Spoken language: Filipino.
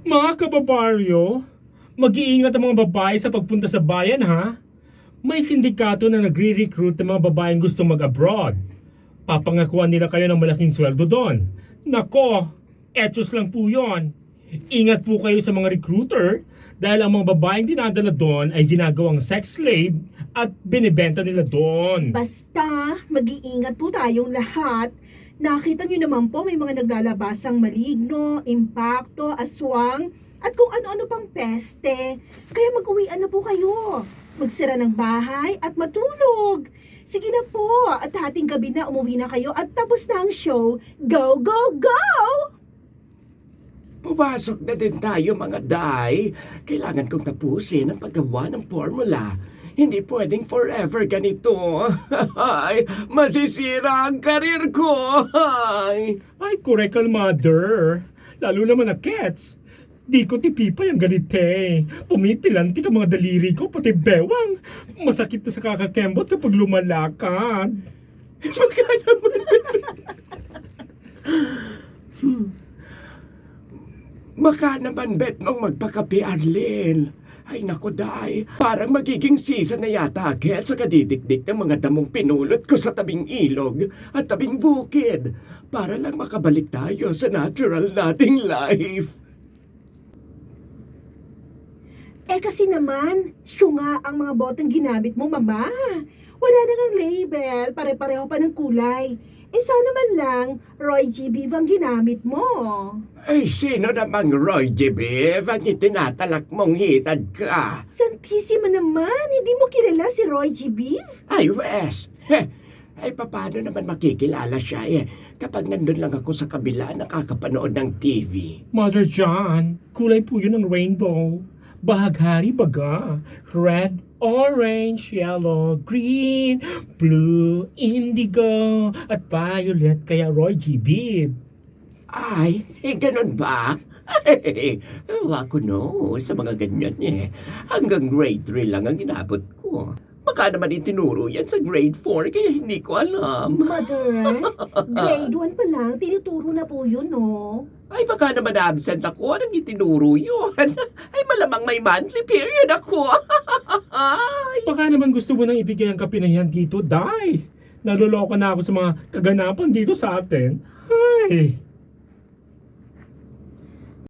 Mga kababaryo, mag-iingat ang mga babae sa pagpunta sa bayan ha. May sindikato na nagre-recruit ng mga babaeng gustong mag-abroad. Papangakuan nila kayo ng malaking sweldo doon. Nako, etos lang po yon. Ingat po kayo sa mga recruiter dahil ang mga babaeng dinadala doon ay ginagawang sex slave at binibenta nila doon. Basta, mag-iingat po tayong lahat. Nakita niyo naman po may mga naglalabasang maligno, impacto, aswang, at kung ano-ano pang peste. Kaya mag-uwian na po kayo. Magsira ng bahay at matulog. Sige na po, at hating gabi na umuwi na kayo at tapos na ang show. Go, go, go! Pumasok na din tayo mga day. Kailangan kong tapusin ang paggawa ng formula. Hindi pwedeng forever ganito. Ay, masisira ang karir ko. Ay, correct ka, mother. Lalo naman na Kets. Di ko tipipay ang ganite. Pumipilanti ka mga daliri ko, pati bewang. Masakit na sa kakakembot kapag lumalakad. Baka naman. Baka naman bet mong magpakape, Arlene. Ay nako, day. Parang magiging season na yata agad sa kadidikdik ng mga damong pinulot ko sa tabing ilog at tabing bukid. Para lang makabalik tayo sa natural nating life. Kasi naman, syunga ang mga boteng ginamit mo, mama. Wala na ngang label, pare-pareho pa ng kulay. Sana man lang, Roy G. Biv ang ginamit mo. Ay, sino namang Roy G. Biv ang itinatalak mong hitad ka? Santissima naman, hindi mo kilala si Roy G. Biv? Ay, Wes! Ay, paano naman makikilala siya kapag nandun lang ako sa kabila nakakapanood ng TV? Mother John, kulay po yun ng rainbow. Bahaghari baga. Red, orange, yellow, green, blue, indigo, at violet. Kaya Roy G. Biv. Ay, ganun ba? Ay, ewan ko no, sa mga ganyan Hanggang grade 3 lang ang inabot ko. Baka naman itinuro yan sa grade 4 kaya hindi ko alam. Mother, grade 1 pa lang, tinuturo na po yun, no? Ay, baka naman absent ako nang itinuro yun. Ay, malamang may monthly period ako. Ay. Baka naman gusto mo nang ibigay ang kape na yan dito, Day. Naloloko na ako sa mga kaganapan dito sa atin. Ay.